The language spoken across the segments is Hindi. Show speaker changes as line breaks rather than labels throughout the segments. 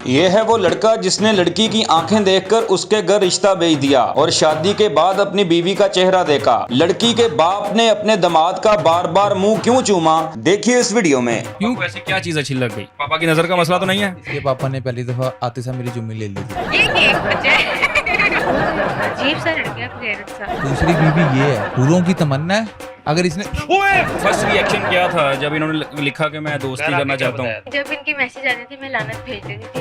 ये है वो लड़का जिसने लड़की की आंखें देखकर उसके घर रिश्ता भेज दिया और शादी के बाद अपनी बीवी का चेहरा देखा। लड़की के बाप ने अपने दामाद का बार बार मुंह क्यों चूमा, देखिए इस वीडियो में।
क्यों ऐसी क्या चीज अच्छी लग गई? पापा की नजर का मसला तो नहीं है?
ये पापा ने पहली दफा आते से मेरी जुम्मी ले ली थी।
ये केक बचा है। अजीब सा लड़का गैरत सा।
दूसरी बीवी ये है, हूरों की तमन्ना है। अगर इसने
फर्स्ट रिएक्शन क्या था जब इन्होंने लिखा कि मैं दोस्ती करना चाहता हूँ?
जब इनके मैसेज आते थे मैं लानत भेज देती थी।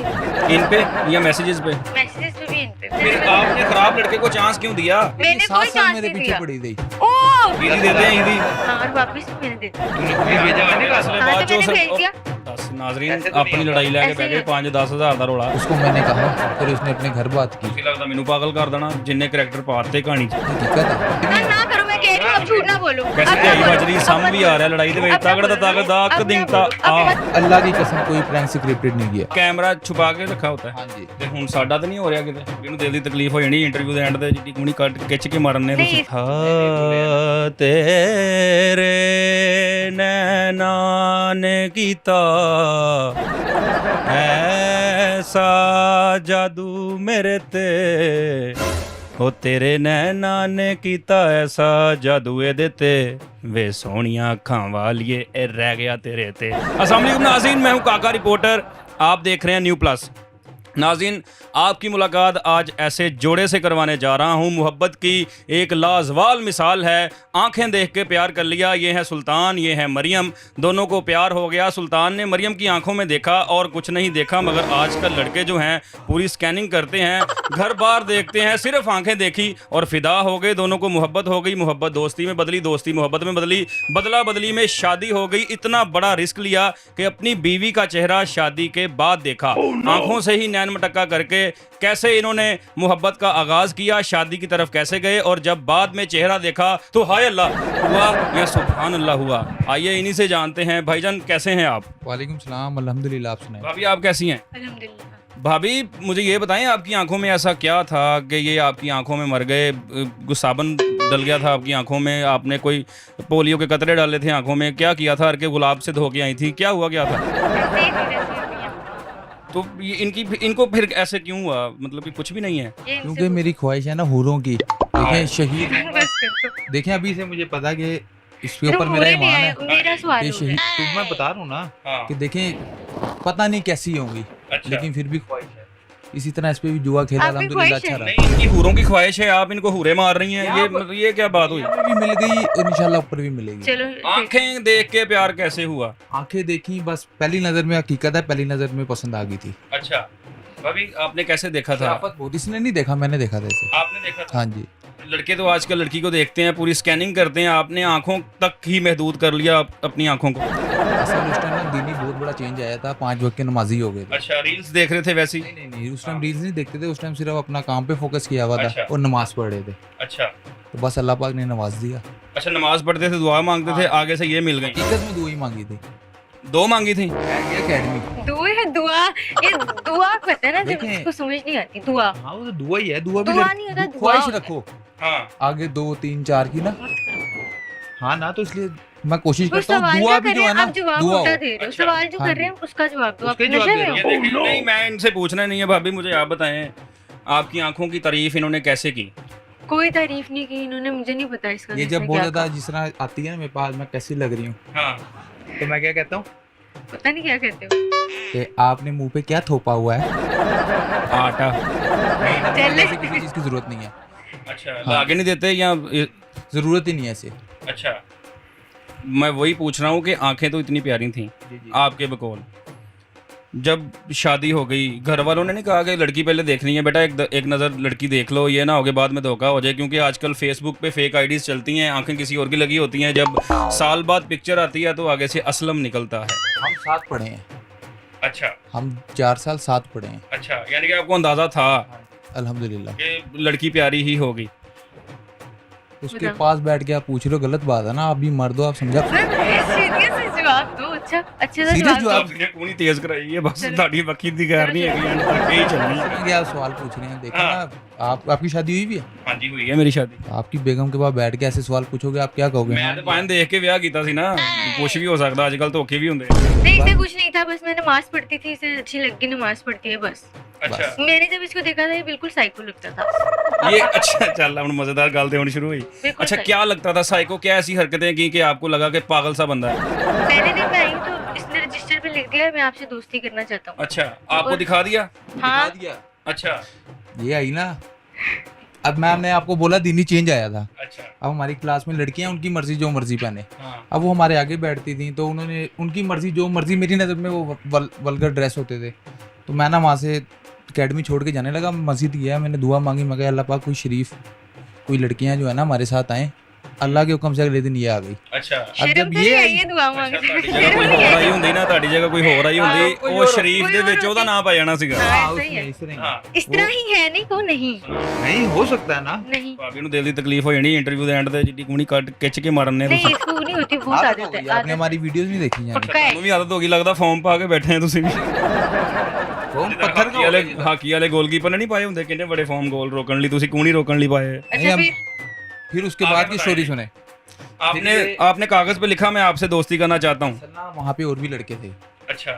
इन पे या मैसेजेस पे?
मैसेजेस पे भी इन पे।
फिर आपने खराब लड़के को चांस क्यों दिया?
मैंने कोई
7 साल
चांस
मेरे
नहीं
पीछे
दिया।
पड़ी थी।
ओह
ईदी देते हैं ईदी।
हाँ, और वापस भी मैंने दे दिया।
असले
हाँ,
बाद
तो
जो
मैंने भेज
सर
दिया।
दस नाजरीन अपनी लड़ाई लेके
ऐसे
बैठ गए
ही।
5-10 हज़ार का रोला।
उसको मैंने कहा, फिर उसने अपने घर बात की।
उसकी लगता मैनू पागल कर देना जिन्ने करैक्टर पाते कहानी च।
हकीकत है।
ना करो, मैं कह रही हूँ अब झूठ ना बोलो।
कैसे
अब ना
ध्याई
बोलो।
बजरी सम भी आ रहा है लड़ाई दे विच ताकड़ दा ताकड़ दा अक दिंता आ।
अल्लाह की कसम कोई प्रैंक स्क्रिप्टेड नहीं किया।
कैमरा छुपा के रखा होता है।
हाँ जी।
ਤੇ ਹੁਣ ਸਾਡਾ ਤਾਂ ਨਹੀਂ ਹੋ ਰਿਹਾ ਕਿਤੇ ਇਹਨੂੰ ਦਿਲ ਦੀ ਤਕਲੀਫ ਹੋ ਜਾਣੀ ਇੰਟਰਵਿਊ ਦੇ ਐਂਡ ਤੇ ਜਿਹੜੀ ਕੁਣੀ ਕੱਟ ਖਿੱਚ ਕੇ ਮਾਰਨ ਨੇ ਤੁਸੀਂ ਹਾਂ ਤੇਰੇ ਨੈਣਾਂ ਨੇ ਕੀਤਾ ਐਸਾ ਜਾਦੂ ਮੇਰੇ ਤੇ ਉਹ ਤੇਰੇ ਨੈਣਾਂ ਨੇ ਕੀਤਾ ਐਸਾ ਜਾਦੂ ਇਹਦੇ ਤੇ वे सोनिया अखां वालिए ए रह गया तेरे ते। अस्सलाम वालेकुम नाज़रीन, मैं हूं काका रिपोर्टर, आप देख रहे हैं न्यू प्लस। नाज़रीन, आपकी मुलाकात आज ऐसे जोड़े से करवाने जा रहा हूं। मोहब्बत की एक लाजवाल मिसाल है, आंखें देख के प्यार कर लिया। ये है सुल्तान, ये है मरियम, दोनों को प्यार हो गया। सुल्तान ने मरियम की आंखों में देखा और कुछ नहीं देखा, मगर आजकल लड़के जो हैं पूरी स्कैनिंग करते हैं, घर बार देखते हैं, सिर्फ आंखें देखी और फिदा हो गए। दोनों को मोहब्बत हो गई, मोहब्बत दोस्ती में बदली, दोस्ती मोहब्बत में बदली, बदला बदली में शादी हो गई। इतना बड़ा रिस्क लिया कि अपनी बीवी का चेहरा शादी के बाद देखा। आंखों से ही नैन मटक्का करके कैसे इन्होंने मोहब्बत का आगाज किया, शादी की तरफ कैसे गए और जब बाद में चेहरा देखा तो हाय अल्लाह हुआ या सुभान अल्लाह हुआ। आइए इन्हीं से जानते हैं। भाईजान कैसे हैं आप?
वालेकुम सलाम, अल्हम्दुलिल्लाह। आप सुनाएं।
भाभी आप कैसी हैं?
अल्हम्दुलिल्लाह।
भाभी मुझे ये बताएं, आपकी आंखों में ऐसा क्या था कि ये आपकी आंखों में मर गए? साबुन डल गया था आपकी आंखों में, आपने कोई पोलियो के कतरे डाले थे आंखों में, क्या किया था? के गुलाब से धो के आई थी, क्या हुआ क्या था?
ऐसे ही थी, वैसे ही हुई हैं।
तो ये इनको फिर ऐसे क्यों हुआ? मतलब कि कुछ भी नहीं है?
ये इनसे
क्योंकि मेरी ख्वाहिश है ना हूरों की। देखें शहीद,
बस कर दो।
देखें अभी से मुझे पता कि इसके
तुम
ऊपर मेरा
पूरे नहीं
ईमान
आए,
है
मेरा सवाल
कि
हो
शहीद।
गया।
तो मैं बता रहा हूँ ना
हाँ।
कि देखें पता नहीं कैसी होंगी,
अच्छा।
लेकिन फिर भी ख्वाहिश है। इसी तरह इस पे भी जुआ खेला,
आपकी
अल्हम्दुलिल्लाह
ख्वाहिश
अच्छा रहा।
नहीं, इनकी हूरों की ख्वाहिश है, आप इनको हूरे मार रही हैं, ये मतलब ये क्या बात हुई?
यहाँ भी मिल गई और इंशाल्लाह ऊपर भी मिलेगी।
चलो
आंखें देख के प्यार कैसे हुआ?
आंखें देखी, बस पहली नजर में, हकीकत है पहली नजर में पसंद आ गई थी।
अच्छा भाभी, आपने कैसे देखा था?
शराफत बहुत, इसने नहीं देखा, मैंने देखा था इसे।
आपने देखा था?
हाँ जी।
लड़के तो आजकल लड़की को देखते हैं, पूरी स्कैनिंग करते हैं, आपने आंखों तक ही महदूद कर लिया अपनी आंखों को।
असल उस टाइम ना दीनी बहुत बड़ा चेंज आया था, 5 वक्त के नमाजी हो गए थे।
अच्छा, रील्स देख रहे थे वैसे ही?
नहीं, उस टाइम रील्स नहीं देखते थे, उस टाइम सिर्फ अपना काम पे फोकस किया हुआ था
अच्छा।
और नमाज पढ़ रहे थे।
अच्छा
तो बस अल्लाह पाक ने नवाज दिया।
अच्छा, नमाज पढ़ते थे, दुआ मांगते थे, आगे से ये मिल गई।
हकीकत में दुआ ही मांगी थी,
2 मांगी थी?
एकेडमी।
दुआ है, दुआ ये दुआ कहते हैं ना, जब
देखें।
इसको समझ नहीं आती दुआ।
हाँ वो तो दुआ ही है, दुआ भी
दुआ नहीं होता, दुआ
ख्वाहिश
होता है।
रखो
हाँ।
आगे 2 3 4 की ना। हाँ ना, तो इसलिए मैं कोशिश
वो
करता हूँ
सवाल
दुआ
क्या
भी
कर
जो
रहे
है
हैं,
ना
आप जवाब
दुआ
उल्टा
हो।
दे रहे हो।
अच्छा।
सवाल जो
हाँ
कर रहे हैं उसका जवाब दो। आप
उसके जवाब
नशे
दे
में
रहे
हो।
ये देखिए, नहीं मैं इनसे पूछना नहीं है भाभी, मुझे आप बताएं आपकी आंखों की तारीफ इन्होंने कैसे की?
कोई तारीफ नहीं की इन्होंने, मुझे नहीं पता इसका।
ये
किसने
जब
क्या
बोला था
कहा।
जिस तरह आती है ना मेरे पास, मैं कैसी लग रही हूँ,
हाँ।
तो मैं क्या कहता हूँ
पता नहीं क्या कहते हो।
कि आपने मुंह पे क्या थोपा हुआ है।
आटा।
चल
ऐसे किसी चीज की जरूरत नहीं है,
अच्छा, आगे नहीं देते या?
जरूरत ही नहीं है ऐसे।
अच्छा, मैं वही पूछ रहा हूँ कि आंखें तो इतनी प्यारी थी आपके बकौल, जब शादी हो गई घर वालों ने नहीं कहा कि लड़की पहले देखनी है बेटा, एक नज़र लड़की देख लो, ये ना हो के बाद में धोखा हो जाए? क्योंकि आजकल फेसबुक पे फेक आईडीज चलती हैं, आंखें किसी और की लगी होती हैं, जब साल बाद पिक्चर आती है तो आगे से असलम निकलता है।
हम साथ पढ़े हैं,
अच्छा
हम 4 साल साथ पढ़े हैं,
अच्छा, यानी कि आपको अंदाज़ा था
अल्हम्दुलिल्लाह।
कि लड़की प्यारी ही होगी?
उसके
बताओ।
पास बैठ के आप पूछ रहे हो, गलत बात है ना। आप भी मर्द हो, आप समझा।
सीरियस जवाब जवाब दो अच्छा अच्छे से
Serious
जवाब
जवाब?
दो
आपने कूनी तेज कराई है बस ਤੁਹਾਡੀ ਬੱਕੀ ਦੀ ਗੈਰ ਨਹੀਂ ਹੈਗੀ ਐਂਡ ਤੱਕ ਹੀ ਚੱਲਣੀ ਹੈ
क्या सवाल पूछ रहे हैं देखो ना आपकी शादी हुई भी है
ਹਾਂਜੀ ਹੋਈ ਹੈ ਮੇਰੀ ਸ਼ਾਦੀ
आपकी बेगम के पास बैठ के ऐसे सवाल पूछोगे आप क्या कहोगे
ਮੈਂ ਤਾਂ ਪਾਣ ਦੇਖ ਕੇ ਵਿਆਹ ਕੀਤਾ ਸੀ ਨਾ ਕੁਝ ਵੀ ਹੋ ਸਕਦਾ ਅੱਜ ਕੱਲ ਧੋਖੇ ਵੀ ਹੁੰਦੇ
नहीं इसे कुछ नहीं था बस मैं नमाज पढ़ती थी इसे अच्छी लगी नमाज पढ़ती है बस
अच्छा
मैंने जब इसको देखा था ये बिल्कुल साइको लगता था
ये अच्छा चल अब मजेदार गल तो होनी शुरू हुई
बिल्कुल
अच्छा
सही।
क्या लगता था साइको क्या ऐसी हरकतें की कि आपको लगा कि पागल सा बंदा है
पहले दिन मैं आई तो इसने रजिस्टर पे लिख दिया मैं आपसे दोस्ती करना चाहता हूँ
अच्छा आपको दिखा दिया
हाँ
दिया
अच्छा
ये आई ना अब मैम ने आपको बोला दिन ही चेंज आया था
अच्छा
अब हमारी क्लास में लड़कियां उनकी मर्जी जो मर्जी पहने
हाँ
अब वो हमारे आगे बैठती थी तो उन्होंने उनकी मर्जी जो मर्जी मेरी नज़र में वो वल्गर ड्रेस होते थे तो मैं ना वहाँ से अकेडमी छोड़ के जाने लगा मस्जिद गया मैंने दुआ मांगी मैं कहा अल्लाह पाक कोई शरीफ कोई लड़कियां जो है ना हमारे साथ आए अल्लाह के हुक्म से अगले दिन ये आ गई
अच्छा
अब
शर्म
जब
तो
ये
नहीं आई
आई
है दुआ
ਅੱਛਾ
मांगते
ਤੁਹਾਡੀ ਜਗ੍ਹਾ ਕੋਈ ਹੋਰ ਆਈ ਹੁੰਦੀ ਨਾ ਤੁਹਾਡੀ ਜਗ੍ਹਾ ਕੋਈ ਹੋਰ ਆਈ ਹੁੰਦੀ
ਕੋਈ
ਉਹ
ਹੋਰ-
ਸ਼ਰੀਫ ਦੇ ਵਿੱਚ ਉਹਦਾ ਨਾਂ ਪੈ ਜਾਣਾ ਸੀਗਾ
हाँ,
हाँ,
ऐसा ही
उसमें
है।
इस तरह
ਹਾਂ
इस तरह ही है नहीं को नहीं
नहीं हो सकता है ना
नहीं
ਭਾਬੀ ਨੂੰ ਦਿਲ ਦੀ ਤਕਲੀਫ ਹੋ ਜਾਣੀ ਇੰਟਰਵਿਊ ਦੇ ਐਂਡ ਤੇ ਜਿੱਡੀ ਕੂਣੀ ਕੱਟ ਖਿੱਚ ਕੇ ਮਾਰਨ ਨੇ
नहीं इसको नहीं होती बहुत
आदत हो
आदत
गई,
है
आपने
आदत
हमारी वीडियोस नहीं देखी हैं
पक्का है
ਤੁਹਾਨੂੰ ਵੀ ਆਦਤ ਹੋ ਗਈ ਲੱਗਦਾ ਫਾਰਮ ਪਾ ਕੇ ਬੈਠੇ ਆ ਤੁਸੀਂ ਵੀ
वो पत्थर
ਹਾਕੀ ਵਾਲੇ ਹਾਕੀ ਵਾਲੇ ਗੋਲਕੀਪਰ ਨੇ ਨਹੀਂ ਪਾਏ ਹੁੰਦੇ ਕਿੰਨੇ ਬੜੇ ਫਾਰਮ ਗੋਲ ਰੋਕਣ ਲਈ ਤੁਸੀਂ ਕੂਣੀ ਰੋਕਣ ਲਈ ਪਾਏ
अच्छा
हम-
फिर
फिर उसके
आगे
बाद की
बताइए।
स्टोरी सुने
आपने आपने कागज पे लिखा मैं आपसे दोस्ती करना चाहता हूँ
ना वहाँ पे और भी लड़के थे
अच्छा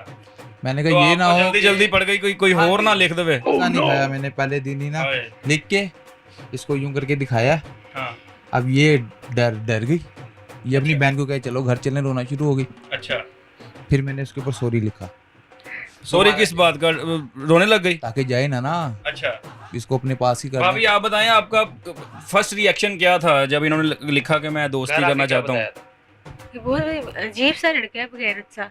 मैंने
तो
कहा ये ना
आपको
हो
जल्दी जल्दी पड़ गई कोई और ना लिख देवे
ना नहीं खाया मैंने पहले दिन ही ना
हाय,
लिख के इसको यूं करके दिखाया
हाँ
अब ये डर डर गई ये अपनी बहन को कहे चलो घर चलने रोना शुरू हो गई
अच्छा
फिर मैंने उसके ऊपर सॉरी लिखा
सॉरी किस बात का रोने लग गई
ताकि जाए ना
अच्छा
इसको अपने पास ही कर
भाभी
ले।
आप बताएं आपका फर्स्ट रिएक्शन क्या था जब इन्होंने लिखा कि मैं दोस्ती करना चाहता हूँ
बहुत अजीब सा लड़का है बगैरत सा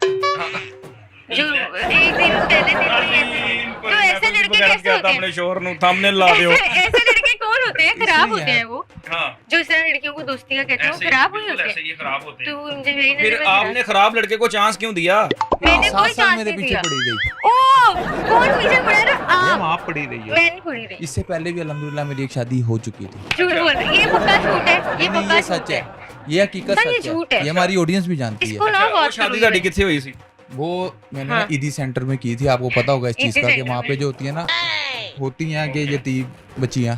जो एक दिन पहले दिन में ऐसे जो ऐसे लड़के कैसे होते हैं
अपने शोहर नु थंबनेल ला दियो
ऐसे लड़के कौन होते हैं खराब
इसलिए
होते हैं वो
हां
जो इस तरह लड़कियों को दोस्ती का कहते हैं वो खराब हुए होते हैं
ये खराब होते
तो मुझे मेरी
फिर
नजर में
आपने खराब लड़के को चांस क्यों दिया
मैंने
सात
कोई
साल
चांस
मेरे
नहीं
पीछे
दिया
पड़ी गई
ओ कौन पीछे पड़ा ना आप
वहाँ पड़ी रही
मैं नहीं पड़ी रही
इससे पहले भी अल्हम्दुलिल्लाह मेरी एक शादी हो चुकी थी
झूठ बोल रही ये पक्का झूठ है ये
नहीं
पक्का
ये सच है ये हकीकत
सर, ये
सच
झूठ
है
है।
ये हमारी ऑडियंस भी जानती
इसको
है
ना
वो
बात
शादी
करो
ਤੁਹਾਡੀ ਕਿੱਥੇ ਹੋਈ ਸੀ
वो मैंने
हाँ।
ना ईदी सेंटर में की थी आपको पता होगा इस चीज
ईदी
का कि
सेंटर
वहाँ पे
में।
जो होती है ना होती हैं कि यतीम बच्चियाँ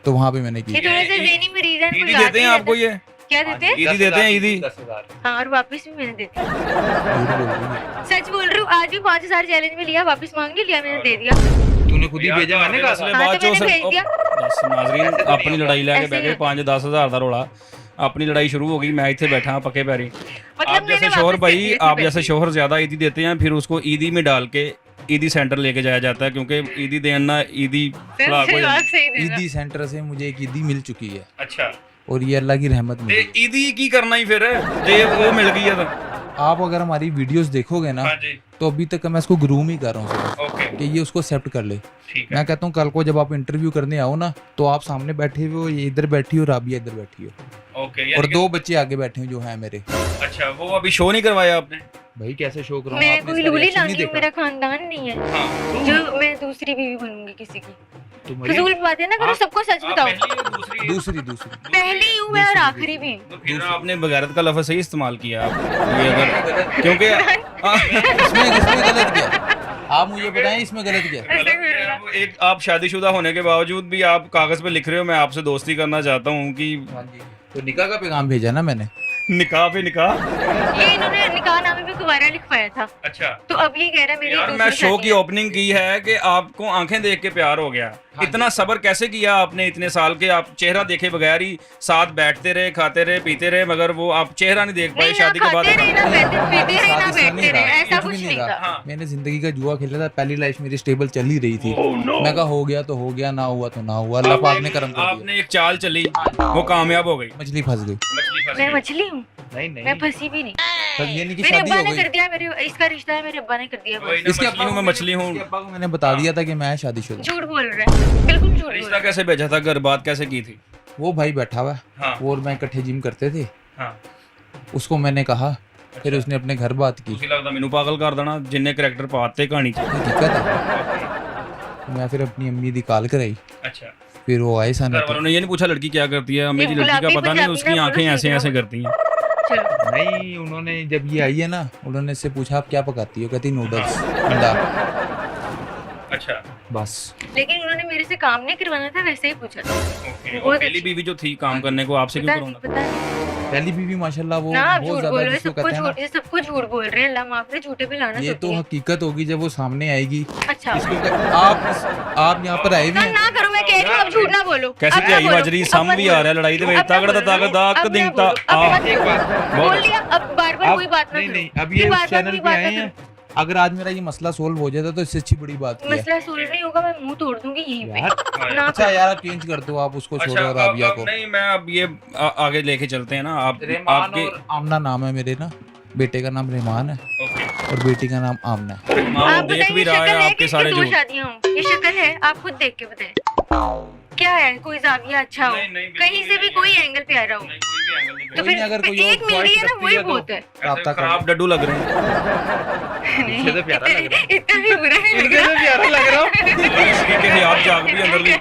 तो वहाँ पे मैंने की
ये थोड़े से ज़हनी मरीज हैं इनको
ईदी
याद
देते हैं
नहीं
आपको
रहता।
ये
क्या देते हैं
ईदी देते हैं ईदी
हाँ और वापस भी मैंने दे दिया
झूठ बोल रही है।
सच बोल रही हूँ आज भी 5000 चैलेंज में लिया वापस मांग लिया मैंने दे दिया
तूने खुद ही भेजा मैंने कहा था।
हाँ, तो मैंने भेज दिया।
बस नाज़रीन अपनी लड़ाई लेके
ऐसे
बैठ
ही
गए 5-10 हज़ार दा रोला अपनी लड़ाई शुरू हो गई मैं इतने बैठा हूं पक्के पैरी
मतलब
आप जैसे
मैंने
शोहर
वापस दे
भाई
दिए थे
आप जैसे
पैसे।
शोहर ज्यादा ईदी देते हैं फिर उसको ईदी में डाल के ईदी सेंटर लेके जाया जाता है क्योंकि ईदी देना ईदी फलाक हो
सही
जाती
बात सही देगा।
ईदी सेंटर से मुझे एक ईदी मिल चुकी है
अच्छा
और ये अल्लाह की रहमत
ते
मिली
ईदी की करना ही फिर ते वो मिल गई है तो
आप अगर हमारी वीडियोस देखोगे ना
हाँ जी
तो अभी तक मैं इसको ग्रूम ही कर रहा हूँ सिर्फ,
ओके
कि ये उसको एक्सेप्ट कर ले
ठीक है
मैं कहता हूँ कल को जब आप इंटरव्यू करने आओ ना तो आप सामने बैठे हुए हो ये इधर बैठी हो राबिया इधर बैठी हो
ओके
और 2 बच्चे आगे बैठे हो जो हैं मेरे
अच्छा वो अभी शो नहीं करवाया आपने
भाई कैसे शो कराऊं
मैं
आपने
कोई
इसका
लूली
reaction नहीं
लांगी हूँ
देखा
मेरा खानदान नहीं है
हाँ
जो मैं दूसरी बीवी बनूंगी किसी की
तुम्हारी
फजूल बातें ना करो
आप-
सबको सच बताओ
दूसरी
दूसरी दूसरी
पहली हूँ मैं और आखिरी भी हूँ
तो फिर आपने बगैरत का लफ्ज़ सही इस्तेमाल किया आप ये अगर क्योंकि
इसमें इसमें गलत क्या आप मुझे बताएं इसमें गलत क्या
गलत है, वो एक आप शादीशुदा होने के बावजूद भी आप कागज पे लिख रहे हो मैं आपसे दोस्ती करना चाहता हूँ कि
तो निकाह का पैगाम भेजा ना मैंने
निकाह पे निकाह
ये इन्होंने निकाह नामे पे कुवारा लिखवाया था
अच्छा
तो अब ये कह रहा है मेरी
यार
दूसरी
मैं शो
शादी
की
है।
ओपनिंग की है कि आपको आंखें देख के प्यार हो गया इतना सब्र कैसे किया आपने इतने साल के आप चेहरा देखे बगैर ही साथ बैठते रहे खाते रहे पीते रहे मगर वो आप चेहरा नहीं देख पाए
नहीं ना
शादी के बाद
खाते रहे ना पीते रहे ना
साथ ही
बैठते रहे ऐसा
कुछ
कुछ
भी
नहीं
था।
था
मैंने जिंदगी का जुआ खेला था पहली लाइफ मेरी स्टेबल चल ही रही थी मैं कहा हो गया तो हो गया ना हुआ तो ना हुआ अल्लाह पाक ने करम कर दिया
आपने एक चाल चली वो कामयाब हो गई
मछली फंस गई
मछली फंस
मैं
गई।
मछली हूँ
नहीं
मैं फंसी भी नहीं
तो ये नहीं कि
मेरे
शादी
अब्बा
हो
ने
गई
कर दिया मेरे इसका रिश्ता है मेरे अब्बा ने कर दिया
वही
बस
ना,
इसके
मछली हूँ मैं मछली हूँ
इसके अब्बा को मैंने बता दिया था कि मैं शादीशुदा
झूठ बोल रहा है बिल्कुल झूठ बोल
रिश्ता
रहा है
कैसे भेजा था घर बात कैसे की थी
वो भाई बैठा हुआ है
हाँ
वो और मैं इकट्ठे जिम करते थे
हाँ
उसको मैंने कहा फिर उसने अपने घर बात की
ਤੁਸੀਂ ਲੱਗਦਾ ਮੈਨੂੰ ਪਾਗਲ ਕਰ ਦੇਣਾ ਜਿੰਨੇ ਕਰੈਕਟਰ ਪਾਤੇ ਕਹਾਣੀ ਚ
दिक्कत है मैं फिर अपनी अम्मी दी कॉल कराई
अच्छा
फिर वो आए सन
घर वालों ने ये नहीं पूछा लड़की क्या करती है हमें जी लड़की का
गुलाबी
पता नहीं
पंजाबी
उसकी
ना
आंखें
बोलो,
ऐसे
सीधी
ऐसे
बोलो।
करती हैं
चलो
नहीं, उन्होंने जब ये आई है ना, उन्होंने इससे पूछा आप क्या पकाती हो, कहती नूडल्स अंडा,
अच्छा
बस।
लेकिन उन्होंने मेरे से काम नहीं करवाना था, वैसे ही पूछा था।
ओके।
बहुत
और पहली
अच्छी-
बीवी जो थी काम करने को आपसे क्यों
पता नहीं
करवाना?
पता नहीं
पहली बीवी माशाल्लाह वो
ना, आप
बहुत
झूठ
ज्यादा
बोल रहे हो,
जिसको
सबको
कहते हैं ना,
झूठ, ये सबको झूठ बोल रहे हैं, अल्लाह माफ करे, झूठे पे लानत
ये तो
होती है।
हकीकत होगी जब वो सामने आएगी।
अच्छा
इसको आप यहाँ पर आए हुए
ना
हैं,
ना करो, मैं कह रही हूँ, अब झूठ ना बोलो।
कैसी
अब ना
ध्याई
बोलो,
बज रही,
अब
सम
मत
भी आ रहा है
बोलो।
लड़ाई दे
अब ना
तगड़ा
बोलो,
ताकत दाक
अब ना
दिंगता
बोलो, अब मत
एक
बोलो।
बात
बोल दिया, अब बार बार
अब-
कोई बात ना
नहीं
करो।
नहीं, अब
फिर
ये
बार-बार
चैनल
कोई
पे
बात
आए
ना
हैं, अगर आज मेरा ये मसला सोल्व हो जाता तो इससे अच्छी बड़ी बात क्या है
मसला सोल्व नहीं होगा, मैं मुंह तोड़ दूंगी यहीं पे।
यार।
ना
अच्छा यार, आप चेंज कर दो, आप उसको
अच्छा
छोड़ो और राबिया
अब
को।
नहीं, मैं अब ये आगे लेके चलते हैं ना। आप
रहमान
आपके
और आमना नाम है मेरे ना, बेटे का नाम रहमान है
ओके
और बेटी का नाम आमना है।
माँ
आप
देख
बताइए,
भी रहा
शक्ल
है
है
आपके
कि
सारे
दो
झूठ।
शादियां हों? ये शक्ल है, आप खुद देख के बताएं क्या है, कोई जाविया अच्छा हो,
नहीं, नहीं, बिल्कुल
कहीं से भी
नहीं
कोई
है।
एंगल पे आ रहा हो,
नहीं, कोई भी एंगल नहीं
तो
कोई
फिर
नहीं, अगर कोई
एक
और
मिल रही है ना,
ख्वाहिश
वही
रखती है
बहुत है।
ऐसे
राब्ता कर
खराब डड्डू लग रहे हैं।
नहीं,
से प्यारा लग रहा है।
इतना भी बुरा नहीं लग रहा।
प्यारा लग रहा
इसकी के हिजाब जाग भी अंदर ली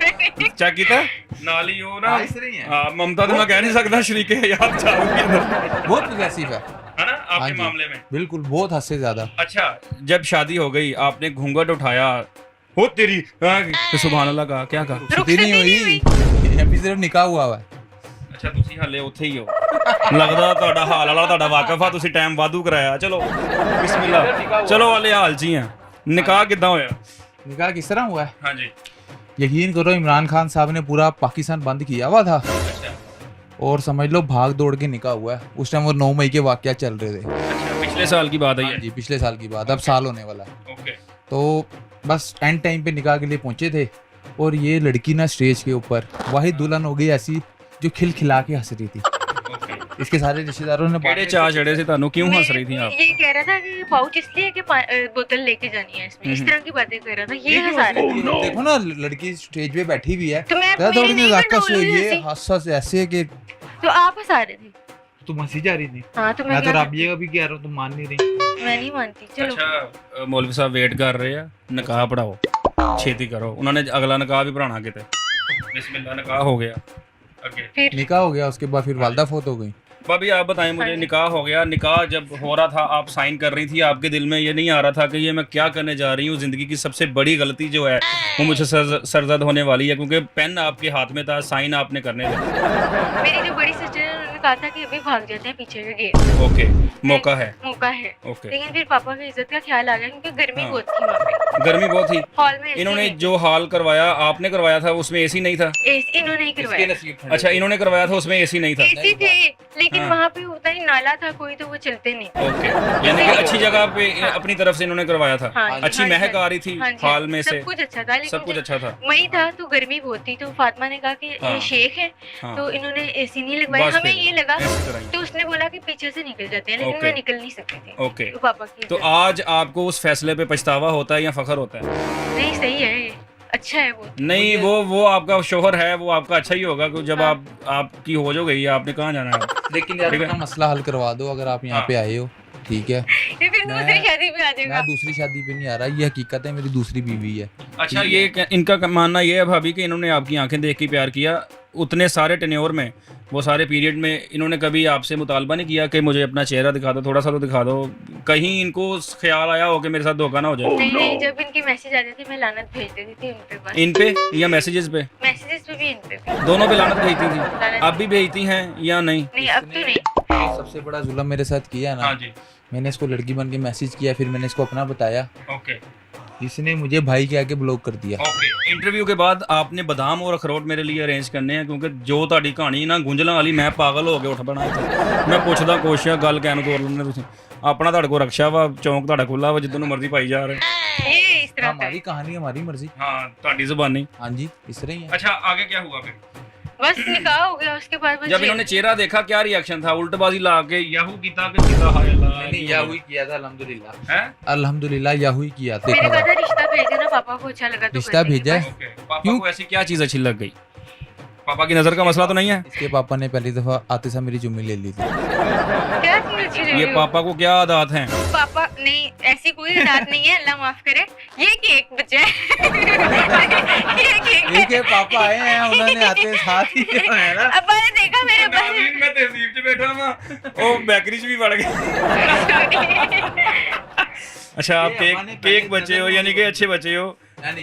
चेक कीता ਨਾਲ ਹੀ ਉਹ ਨਾ
इस रही है
ਹਾਂ ਮਮਤਾ ਤੇ ਮੈਂ ਕਹਿ ਨਹੀਂ ਸਕਦਾ ਸ਼ਰੀਕੇ हिजाब जाग भी अंदर
बहुत प्रोग्रेसिव है।
है ना
हाँ
आपके
जी।
मामले में।
बिल्कुल, बहुत हद से ज्यादा।
अच्छा जब शादी हो गई आपने घूंघट उठाया हो तेरी तो सुभान अल्लाह कहा क्या कहा?
छुट्टी नहीं हुई, अभी सिर्फ निकाह हुआ है।
ਅੱਛਾ ਤੁਸੀਂ ਹੱਲੇ ਉੱਥੇ ਹੀ ਹੋ ਲੱਗਦਾ ਤੁਹਾਡਾ ਹਾਲ ਵਾਲਾ ਤੁਹਾਡਾ ਵਾਕਫ ਆ ਤੁਸੀਂ ਟਾਈਮ ਵਾਧੂ ਕਰਾਇਆ ਚਲੋ ਬਿਸਮਿਲ੍ਲਾ ਚਲੋ ਵਾਲੇ ਹਾਲ 'ਚ ਹੀ ਆ ਨਿਕਾਹ ਕਿੱਦਾਂ ਹੋਇਆ?
निकाह किस तरह हुआ है?
ਹਾਂਜੀ
यकीन करो, इमरान खान साहब ने पूरा पाकिस्तान बंद किया हुआ था
अच्छा
और समझ लो भाग दौड़ के निकाह हुआ है। उस टाइम वो 9 मई के वाकया चल रहे थे।
अच्छा पिछले साल की बात है
हाँ
ये?
जी, पिछले साल की बात, अब साल होने वाला है।
ओके
तो बस एंड टाइम पे निकाह के लिए पहुंचे थे और ये लड़की ना स्टेज के ऊपर वाहिद दुल्हन हो गई ऐसी जो खिलखिला के हंस रही थी।
ओके
इसके सारे रिश्तेदारों ने
ਕਿਹੜੇ ਚਾਹ ਚੜੇ ਸੀ ਤੁਹਾਨੂੰ क्यों हंस रही थी आप?
ये कह रहा था कि पाउच इसलिए कि बोतल लेके जानी है इसमें, इस तरह की बातें कर रहा था, ये हंसा रहा था।
देखो ना, लड़की स्टेज पे बैठी हुई है,
तो मैं
क्या
मेरी
थोड़ी
नहीं
नजाकत
कंट्रोल
से
हुई
ये
हंसी।
हंस ऐसे कि
तो आप हंसा रहे थे।
तुम हंसी जा रही थी।
हाँ तो
मैं तो
क्या
राबिया का भी कह रहा हूँ, तुम मान नहीं रही।
करती? मैं नहीं मानती। चलो
ਅੱਛਾ ਮੌਲਵੀ ਸਾਹਿਬ ਵੇਟ ਕਰ ਰਹੇ ਆ ਨਿਕਾਹ ਪੜਾਓ ਛੇਤੀ ਕਰੋ ਉਹਨਾਂ ਨੇ ਅਗਲਾ ਨਿਕਾਹ ਵੀ ਪੜਾਉਣਾ ਕਿਤੇ ਬਿਸਮਿਲ੍ਲਾ ਨਿਕਾਹ ਹੋ ਗਿਆ ਅੱਗੇ
फिर
निकाह हो गया, उसके बाद फिर वालदा फोत हो गई।
भाभी आप बताएं मुझे निकाह हो गया निकाह जब हो रहा था आप साइन कर रही थी आपके दिल में ये नहीं आ रहा था कि ये मैं क्या करने जा रही हूँ ज़िंदगी की सबसे बड़ी गलती जो है वो मुझे सरजद होने वाली है क्योंकि पेन आपके हाथ में था साइन आपने करने थे
मेरी जो बड़ी सिस्टर है उन्होंने कहा था कि अभी भाग जाते हैं पीछे के गेट,
ओके मौका है
मौका है।
ओके
लेकिन फिर पापा की इज्जत का ख्याल आ गया क्योंकि गर्मी
हाँ।
बहुत थी वहाँ पे,
गर्मी बहुत थी
हॉल में
इन्होंने जो हाल करवाया आपने करवाया था उसमें एसी नहीं था
इन्होंने ही करवाया।
अच्छा इन्होंने करवाया था उसमें एसी नहीं था
एसी थे लेकिन
हाँ।
वहाँ पे होता ही नाला था कोई, तो वो चलते नहीं।
ओके यानी कि अच्छी जगह पे अपनी तरफ से इन्होंने करवाया था
हाँ जी,
अच्छी
हाँ जी,
महक
हाँ
आ रही थी
हाँ जी,
हाल में से
सब कुछ अच्छा था, लेकिन
सब कुछ अच्छा था
वही था तो गर्मी बहुत थी, तो फातिमा ने कहा कि
हाँ।
ये शेख है
हाँ
तो इन्होंने एसी नहीं लगवाया,
बस
हमें
फिर,
ये लगा
ऐसे कराइए।
तो उसने बोला कि पीछे से निकल जाते हैं, लेकिन
ओके।
मैं निकल नहीं सकती थी।
ओके
तो पापा की
तो
इज्जत।
आज आपको उस फैसले पे पछतावा होता है या फखर होता है?
नहीं सही है ये, अच्छा है वो।
नहीं वो आपका शोहर है वो आपका अच्छा ही होगा क्योंकि जब
हाँ।
आपकी हो जो गई आपने कहाँ जाना है
लेकिन यार
ठीक है।
अपना मसला हल करवा दो अगर आप यहाँ
हाँ।
पे आए हो, ठीक है।
ये फिर
मैं-
दूसरी शादी पे आ जाएगा।
मैं दूसरी शादी पे नहीं आ रहा, ये हकीकत है, मेरी दूसरी बीवी है।
अच्छा ये इनका मानना ये है भाभी कि इन्होंने आपकी आंखें देख के प्यार किया उतने सारे टेन्योर में वो सारे पीरियड में इन्होंने कभी आपसे मुतालबा नहीं किया कि मुझे अपना चेहरा दिखा दो थोड़ा सा तो दिखा दो कहीं इनको ख्याल आया हो कि मेरे साथ धोखा ना हो जाए
नहीं नहीं, जब इनके मैसेज आते थे मैं लानत भेज देती थी उनके पास,
इन पे या मैसेजेस पे
मैसेजेस पे भी इन पे भी।
दोनों पे लानत भेजती थी
लानत
अब भी भेजती हैं या नहीं?
नहीं अब तो नहीं।
सबसे बड़ा जुल्म मेरे साथ किया है ना,
हाँ जी
मैंने इसको लड़की बन के मैसेज किया, फिर मैंने इसको अपना बताया,
ओके
इसने मुझे भाई के आगे ब्लॉक कर दिया।
ओके इंटरव्यू के बाद आपने बादाम और अखरोट मेरे लिए अरेंज करने हैं क्योंकि जो ਤੁਹਾਡੀ ਕਹਾਣੀ ਨਾ ਗੁੰਝਲਾਂ ਵਾਲੀ ਮੈਂ ਪਾਗਲ ਹੋ ਕੇ ਉੱਠ ਬਣਾ ਇੱਥੇ ਮੈਂ ਪੁੱਛਦਾ ਕੋਸ਼ਿਸ਼ ਗੱਲ ਕਹਿਣ ਤੋਰ ਲੈਂਦੇ ਤੁਸੀਂ ਆਪਣਾ ਤੁਹਾਡੇ ਕੋਲ ਰਕਸ਼ਾ ਵਾ ਚੌਂਕ ਤੁਹਾਡਾ ਖੁੱਲਾ ਵਾ ਜਿੱਦੋਂ ਨੂੰ ਮਰਜ਼ੀ ਪਾਈ ਜਾ ਰਹੇ
ये इस तरह का है।
हमारी कहानी हमारी मर्जी।
हाँ ਤੁਹਾਡੀ ਜ਼ੁਬਾਨੀ
हाँ जी, इस तरह ही है।
अच्छा आगे क्या हुआ फिर
बस निकाह हो गया, उसके बाद बस
जब इन्होंने चेहरा देखा क्या रिएक्शन था उल्टबाजी ला के याहू कीता कि सीधा हाय अल्लाह
नहीं, याहू ही किया था अल्हम्दुलिल्लाह।
हैं
अल्हम्दुलिल्लाह याहू ही किया।
मैंने
देखा
कहा
था।
था रिश्ता भेजे ना, पापा को अच्छा लगा तो
रिश्ता
कर देंगे
भेजा है।
बस।
ओके पापा
क्यों?
को ऐसी क्या चीज अच्छी लग गई पापा की नजर का मसला तो नहीं है
इसके पापा ने पहली दफा आते साथ मेरी चुम्मी ले ली थी।
क्या चीज अच्छी लगी
ये
हो?
पापा को क्या आदत हैं
पापा नहीं, ऐसी कोई बात नहीं है, अल्लाह माफ करे। ये केक बचा है। ये केक है।
इनके पापा आए हैं, उन्होंने आते साथ ही है ना।
अब्बा ने देखा मेरे बस
मैं तहजीब बैठा हुआ ओ बेकरी च भी बढ़ गए। अच्छा आप केक बचे हो यानी कि अच्छे बचे हो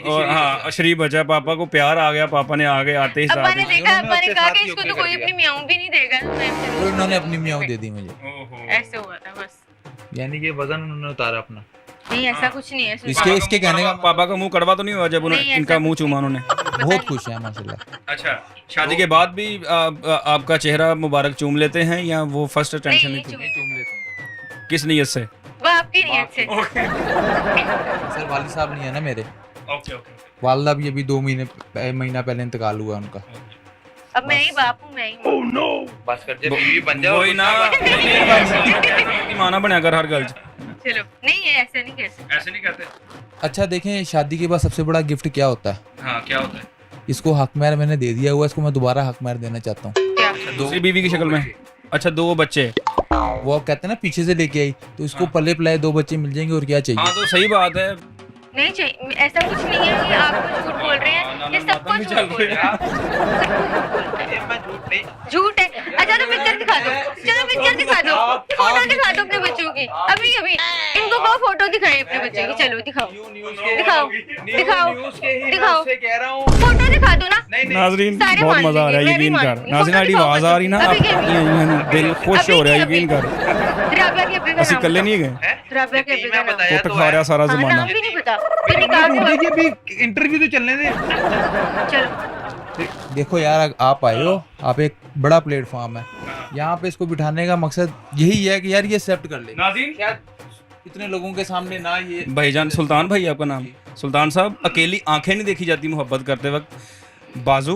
और हाँ शरीफ बचा, पापा को प्यार आ गया, पापा ने आगे आते ही
अब्बा
साथ
ने देखा, अब्बा ने कहा कि इसको तो कोई अपनी म्याऊं भी नहीं देगा,
तो उन्होंने अपनी म्याऊं दे दी मुझे,
ऐसे हुआ था बस।
यानी कि वजन उन्होंने उतारा अपना।
नहीं ऐसा कुछ नहीं है।
इसके कहने का
पापा का मुंह कड़वा तो नहीं हुआ जब उन्होंने
नहीं,
इनका
ऐसा
मुंह चूमा उन्होंने?
बहुत खुश है माशाल्लाह।
अच्छा शादी के बाद भी आपका चेहरा मुबारक चूम लेते हैं या वो फर्स्ट टेंशन
नहीं,
नहीं?
नहीं
चूम लेते हैं
किस नीयत से?
वो आपकी नियत से।
सर, वालिद साहब नहीं है ना मेरे,
ओके ओके
वालदा भी अभी 2 महीना पहले इंतकाल हुआ उनका।
अब मैं ही बाप हूँ, मैं ही माँ।
बस कर जब बीवी बन जाओ
वही ना माना बना कर हर गल
चलो नहीं है, ऐसे नहीं कह सकते।
ऐसे नहीं करते।
अच्छा देखें, शादी के बाद सबसे बड़ा गिफ्ट क्या होता है?
हाँ क्या होता है?
इसको हक महर मैंने दे दिया हुआ, इसको मैं दोबारा हक महर देना चाहता हूँ।
क्या?
दूसरी बीवी की शक्ल में? अच्छा 2 बच्चे।
वो आप कहते हैं ना पीछे से लेके आई, तो इसको पले पलाए 2 बच्चे मिल जाएंगे और क्या चाहिए।
हाँ तो सही बात है।
नहीं चाहिए, ऐसा कुछ नहीं है कि आप कुछ झूठ बोल रहे हैं, ये सब कुछ झूठ बोल रहे हैं। झूठ है। अच्छा तो पिक्चर दिखा दो, चलो पिक्चर दिखा दो, फोटो दिखा दो अपने बच्चों की, अभी अभी इनको कहो फोटो दिखाएं अपने बच्चे की, चलो दिखाओ दिखाओ दिखाओ दिखाओ, फोटो दिखा दो ना।
नाजरीन
सारे
बहुत
मान
मजा आ रहा है,
लेंगे,
यकीन
मैं भी
कर।
मान
नाजरीन आड़ी
लूंगी।
आवाज आ रही ना,
अभी के अभी।
दिल खुश हो रहा है, यकीन कर।
राबिया के अब्बे का
ਅਸੀਂ
नाम
इकल्ले नहीं गए,
राबिया के अब्बे का नाम
कुट खा रहा सारा
हाँ,
जमाना।
नाम भी नहीं पता, फिर निकाल के
अभी इंटरव्यू तो चलने दे।
चलो।
देखो यार, आप आए हो, आप एक बड़ा प्लेटफॉर्म है, यहाँ पे इसको बिठाने का मकसद यही है कि यार ये एक्सेप्ट कर ले।
नाज़रीन
इतने लोगों के सामने ना ये
भाईजान सुल्तान भाई आपका नाम? सुल्तान साहब, अकेली आंखें नहीं देखी जाती मोहब्बत करते वक्त, बाजू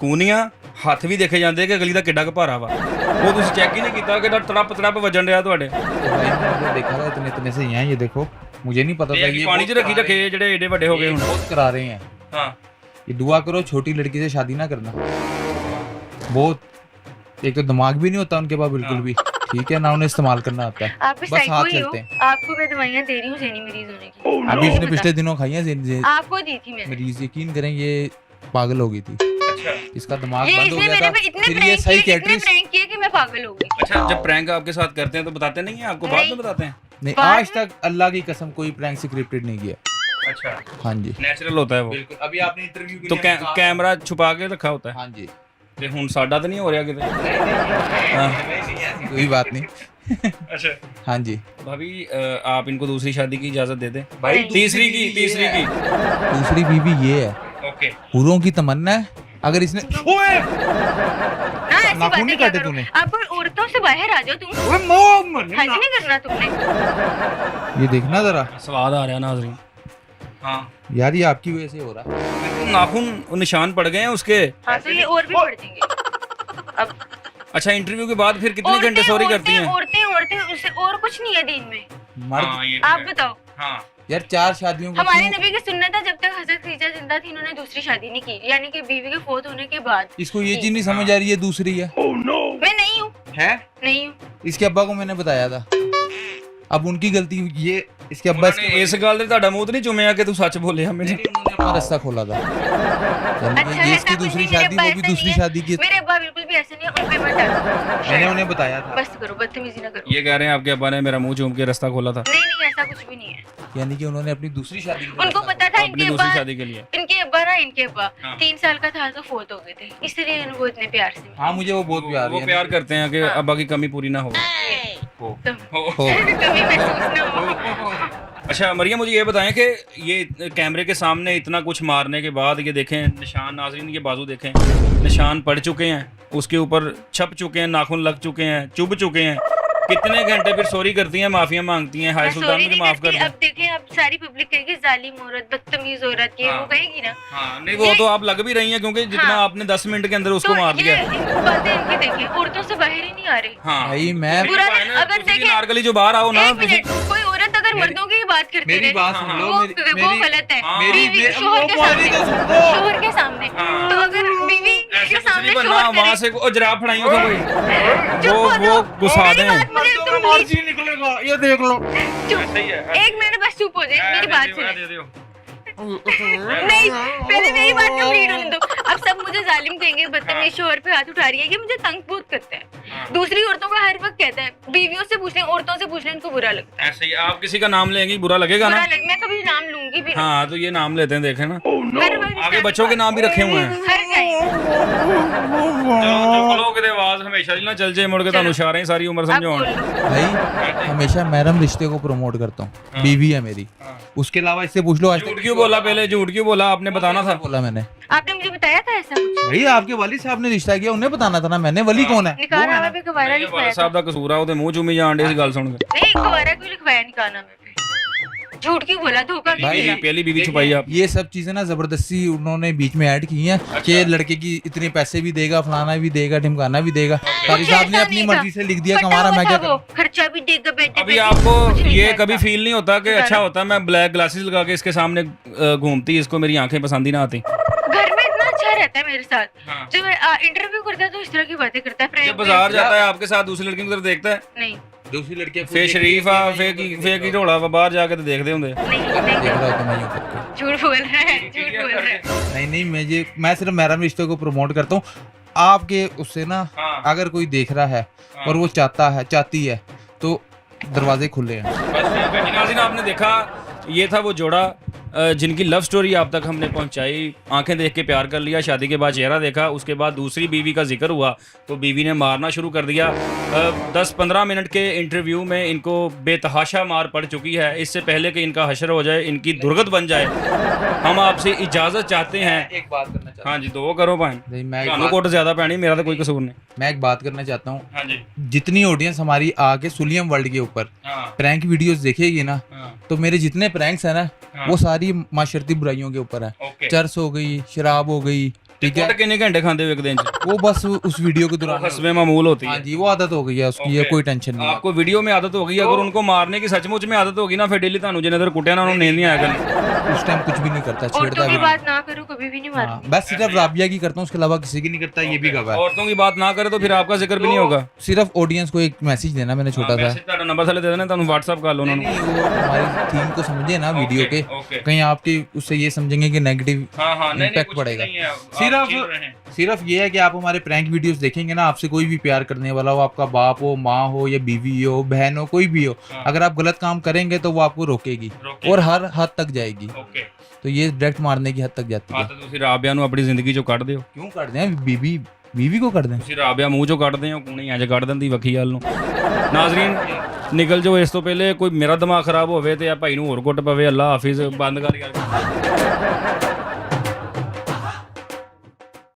कूनियां हੱਥ ਵੀ ਦੇਖੇ ਜਾਂਦੇ ਕਿ ਅਗਲੀ ਦਾ ਕਿੱਡਾ ਕੁ ਭਾਰਾ ਵਾ, ਉਹ ਤੁਸੀਂ ਚੈੱਕ ਹੀ ਨਹੀਂ ਕੀਤਾ ਕਿ ਤੜਪ ਤੜਪ ਵੱਜਣ ਰਿਹਾ ਤੁਹਾਡੇ।
तो भाई मैंने देखा था इतने इतने से ही हैं, ये देखो मुझे नहीं पता था ये
ਪਾਣੀ 'ਚ ਰੱਖੀ ਰੱਖੇ ਜਿਹੜੇ ਏਡੇ ਵੱਡੇ ਹੋ ਗਏ ਹੁਣ।
बहुत करा रहे हैं।
हाँ
ये दुआ करो छोटी लड़की से शादी ना करना, बहुत एक तो दिमाग भी नहीं होता उनके पास बिल्कुल भी, ठीक है ना, उन्हें इस्तेमाल करना आता है,
आप भी
बस
साइको
हाथ
ही हो,
चलते हैं।
आपको मैं दवाइयाँ दे रही हूँ ज़हनी मरीज होने की।
अभी इसने
पता।
पिछले दिनों खाई हैं
आपको दी थी मैंने।
मरीज, यकीन करें ये पागल हो गई थी,
अच्छा
इसका दिमाग
ये
बंद हो
इसने
गया
मेरे
था,
पे इतने
फिर ये
प्रैंक किए, इतने
साइकियाट्रिस्ट
प्रैंक किए कि मैं पागल हो गई।
अच्छा, जब प्रैंक आपके साथ करते हैं तो बताते नहीं है आपको? बाद में बताते हैं?
नहीं,
बाद
आज तक अल्लाह की कसम कोई प्रैंक स्क्रिप्टेड नहीं किया।
अच्छा
हाँ जी
नेचुरल होता है वो
बिल्कुल। अभी आपने इंटरव्यू
तो कैमरा छुपा के रखा होता है।
हाँ जी,
ਤੇ ਹੁਣ ਸਾਡਾ ਤਾਂ ਨਹੀਂ ਹੋ ਰਿਹਾ ਕਿਤੇ?
कोई बात नहीं।
अच्छा
हाँ जी
भाभी आप इनको दूसरी शादी की इजाजत दे दें।
भाई
तीसरी की
दूसरी बीवी ये है,
ओके।
हुरों की तमन्ना है, अगर इसने
हाँ, ऐसी
नाखून
बातें
नहीं
क्या
काटे
करो?
तूने?
अब औरतों से बाहर आ जाओ तुम, हज नहीं करना तुमने।
ये देखना जरा
स्वाद आ रहा है नाज़रीन। हाँ
यार, ये आपकी वजह से हो रहा है।
नाखून निशान पड़ गए हैं उसके।
हाँ तो ये और भी बढ़ जाएंगे। अब
अच्छा इंटरव्यू के बाद फिर कितने घंटे सॉरी करती हैं?
औरतें उससे और कुछ नहीं है दीन में।
मर्द
ये
आप बताओ।
हाँ
यार 4 शादियों को
हमारे
क्यों-
नबी की सुन्नत है, जब तक हजरत खदीजा जिंदा थी उन्होंने दूसरी शादी नहीं की, यानी कि बीवी के फौत होने के बाद।
इसको ये चीज नहीं समझ आ रही है दूसरी है
मैं नहीं हूँ,
है
नहीं हूँ।
इसके अब्बा को मैंने बताया था, अब उनकी गलती, ये इसके अब्बा
उन्होंने इस गल ते ਤੁਹਾਡਾ ਮੂੰਹ ਤੇ ਨਹੀਂ ਚੁੰਮਿਆ कि तू सच बोलिया मैंने?
उन्होंने अपना रास्ता खोला था, यानी कि
अच्छा
ये
ऐसा
इसकी
कुछ
दूसरी
नहीं, मेरे
शादी,
अब्बा
वो भी
ऐसे
दूसरी
नहीं है।
शादी की।
मेरे अब्बा बिल्कुल भी ऐसे नहीं है, उन पे मत डालो।
मैंने उन्हें बताया था,
बस करो, बदतमीजी ना करो।
ये कह रहे हैं आपके अब्बा ने मेरा मुंह चूम के रास्ता खोला था
नहीं नहीं, ऐसा कुछ भी नहीं है।
यानी कि उन्होंने अपनी दूसरी शादी के लिए
उनको
रास्ता
पता था
अपनी
इनके
दूसरी
अब्बा,
शादी के लिए।
इनके अब्बा
हाँ।
3 साल का था तो फोत हो गए थे, इसलिए उनको इतने प्यार से
खोला। हाँ, मुझे वो बहुत प्यार
वो
है,
प्यार करते हैं कि अब्बा की कमी पूरी ना हो।
हो।
कभी महसूस ना हो।
अच्छा मरियम, मुझे ये बताएं कि ये कैमरे के सामने इतना कुछ मारने के बाद ये देखें निशान, नाज़रीन ये बाजू देखें, निशान पड़ चुके हैं, उसके ऊपर छप चुके हैं, नाखून लग चुके हैं, चुभ चुके हैं, कितने घंटे फिर सॉरी करती हैं, माफिया मांगती हैं, हाय
मैं
सुल्तान
sorry
मुझे
नहीं
माफ कर
करती।
दे।
अब देखें, अब सारी पब्लिक कहेगी जालिम औरत, बदतमीज औरत, ये वो कहेगी ना।
हाँ नहीं वो तो आप लग भी रही हैं क्योंकि जितना
हाँ।
आपने 10 मिनट के अंदर उसको
तो
मार
ये
दिया।
बातें इनकी देखें, औरतों से बाहर ही नहीं आ रही।
हाँ
भाई मैं
बुरा अगर देखें,
नारकली जो बाहर आओ ना,
एक मिनट, कोई औरत अगर मर्दों की बात करती
मेरी
है
बात सुन लो,
वो गलत है। बीवी शोहर के सामने, शोहर के सामने, तो अगर बीवी के सामने शोहर
वहाँ से जराब फड़ाई होगा कोई, वो गुस्सा दें।
निकलेगा, ये देख लो।
एक मिनट बस चुप हो जाए, मेरी बात सुनो। नहीं, पहले मेरी बात कंप्लीट होने दो। अब सब मुझे जालिम कहेंगे, बदतमीज शोहर पे हाथ उठा रही है, ये मुझे तंग बहुत करता है। दूसरी औरतों का हर वक्त कहता है, बीवियों से पूछ लें, औरतों से पूछ लें, इनको बुरा लगता है।
ऐसे ही आप किसी का नाम लेंगी बुरा लगेगा ना?
मैं कभी नाम लूंगी भी नहीं।
हाँ तो ये नाम लेते हैं, देखे ना
हर वक्त
आगे बच्चों के नाम भी रखे हुए हैं।
हर टाइम
चलो किते आवाज हमेशा ना चल जे मुड़ के ਤੁਹਾਨੂੰ ਇਸ਼ਾਰੇ ਸਾਰੀ ਉਮਰ ਸਮਝਾਉਣ।
भाई हमेशा महरम रिश्ते को प्रमोट करता हूँ, बीवी है मेरी, उसके अलावा इससे पूछ लो आज
झूठ क्यों बोला? पहले झूठ क्यों बोला? आपने बताना था।
बोला मैंने,
आपने मुझे बताया था ऐसा कुछ?
भाई आपके वालिद साहब ने रिश्ता किया, उन्हें बताना था ना मैंने, वली कौन है?
निकाहनामा पे गवारा लिखवाया था।
ਸਾਹਿਬ ਦਾ ਕਸੂਰ ਆ, ਉਹਦੇ ਮੂੰਹ ਚੁੰਮੀ ਜਾਣ ਡੇ ਸੀ ਗੱਲ ਸੁਣ ਕੇ।
नहीं, गवारा क्यों लिखवाया निकाहनामे पे? झूठ क्यों बोला, धोखा क्यों दिया?
पहली बीवी छुपाई आप।
ये सब चीजें ना जबरदस्ती उन्होंने बीच में ऐड की हैं कि लड़के की इतने पैसे भी देगा, फलाना भी देगा, ढिमकाना भी देगा। कारी साहब ने अपनी मर्जी से लिख दिया, हमारा मैं क्या करूं?
खर्चा भी देगा, बेटे
अभी आपको ये कभी फील नहीं होता कि अच्छा होता मैं ब्लैक ग्लासेस लगा के इसके सामने घूमती, इसको मेरी आंखें पसंद ही ना आती?
घर में इतना अच्छा रहता है मेरे साथ।
हाँ।
जब इंटरव्यू करता है तो इस तरह की बातें करता है।
जब बाजार जाता है आपके साथ दूसरी लड़की की तरफ देखता है?
नहीं
दूसरी लड़की
फे शरीफ आ फे की ढोला बाहर जाके तो देखते होंगे।
नहीं
देख
नहीं,
रहा होता मैं यूं करके।
झूठ बोल रहा है, झूठ बोल रहा है।
नहीं मैं सिर्फ महरम रिश्ते को प्रमोट करता हूँ। आपके उससे ना
हाँ।
अगर कोई देख रहा है और वो चाहती है तो दरवाजे खुले हैं।
बस ठीक है। नाज़रीन आपने देखा ये था वो जोड़ा जिनकी लव स्टोरी आप तक हमने पहुंचाई। आंखें देख के प्यार कर लिया, शादी के बाद चेहरा देखा, उसके बाद दूसरी बीवी का जिक्र हुआ तो बीवी ने मारना शुरू कर दिया। 10-15 मिनट के इंटरव्यू में इनको बेतहाशा मार पड़ चुकी है। इससे पहले कि इनका हशर हो जाए, इनकी दुर्गत बन जाए, हम आपसे इजाज़त चाहते हैं।
एक बात करना चाहता
हाँ जी, दो करो भाई।
नहीं, मैं एक
ਤੁਹਾਨੂੰ
बात-
कोट ज़्यादा पैनी, मेरा तो कोई कसूर नहीं।
मैं एक बात करना चाहता हूँ।
हाँ जी,
जितनी ऑडियंस हमारी आके सुलियम वर्ल्ड के ऊपर
हाँ
प्रैंक वीडियोस देखेगी ना,
हाँ
तो मेरे जितने प्रैंक्स है ना
हाँ।
वो सारी माशरती बुराइयों के ऊपर है।
ओके।
चर्स हो गई, शराब हो गई, ठीक है,
कोट कितने घंटे खाते हो एक दिन च?
वो बस उस वीडियो के दौरान
हस्बे मामूल होती
हाँ
है।
जी, वो आदत हो गई है उसकी, ये
ओके।
कोई टेंशन नहीं है।
आपको वीडियो में आदत होगी, अगर उनको मारने की सचमुच में आदत होगी ना, फिर डेली ਤੁਹਾਨੂੰ जिन्हें देर कुटिया ना उन्होंने नींद नहीं आया करनी।
उस टाइम कुछ भी नहीं करता, छेड़ता
औरतों
भी
की
नहीं।
बात ना करो, कभी भी नहीं
हाँ,
मारूंगी।
बस सिर्फ राबिया की करता हूँ, उसके अलावा किसी की नहीं करता, ये भी गवा है।
औरतों की बात ना करे तो फिर आपका जिक्र भी नहीं होगा।
सिर्फ ऑडियंस को एक मैसेज देना मैंने छोटा सा।
मैसेज ਤੁਹਾਡਾ ਨੰਬਰ ਥੱਲੇ ਦੇ ਦੇਣਾ, ਤੁਹਾਨੂੰ WhatsApp ਕਰ ਲਓ ਉਹਨਾਂ ਨੂੰ।
नहीं, वो हमारी थीम को समझे ना वीडियो के,
ओके।
कहीं आपकी उससे ये समझेंगे कि नेगेटिव
हाँ हाँ, नहीं
इम्पैक्ट
कुछ भी
पड़ेगा।
नहीं है, आप chill रहें।
सिर्फ ये है कि आप हमारे प्रैंक वीडियोस देखेंगे ना, आपसे कोई भी प्यार करने वाला हो, आपका बाप हो, माँ हो या बीवी हो, बहन हो, कोई भी हो,
हाँ।
अगर आप गलत काम करेंगे तो वो आपको रोकेगी
रोकेगी।
और हर हद तक जाएगी।
ओके।
तो ये डायरेक्ट मारने की हद तक जाती
ਹਾਂ
है।
ਤਾਂ ਤੁਸੀਂ ਰਾਬਿਆ ਨੂੰ ਆਪਣੀ ਜ਼ਿੰਦਗੀ ਚੋਂ ਕੱਢ ਦਿਓ।
क्यों कर दें बीवी को कर दें?
ਤੁਸੀਂ ਰਾਬਿਆ ਮੂੰਹ ਚੋਂ ਕੱਢਦੇ ਹੋ, ਕੂਣੀ ਇੰਜ ਕੱਢ ਦਿੰਦੀ ਵੱਖੀ ਵੱਲ ਨੂੰ। ਨਾਜ਼ਰੀਨ ਨਿਕਲ ਜਾਓ ਇਸ ਤੋਂ ਪਹਿਲੇ ਕੋਈ ਮੇਰਾ ਦਿਮਾਗ ਖਰਾਬ ਹੋਵੇ ਤੇ ਆ ਭਾਈ ਨੂੰ ਹੋਰ ਕੁੱਟ ਪਵੇ। ਅੱਲਾ ਹਾਫਿਜ਼। ਬੰਦ ਕਰ ਯਾਰ।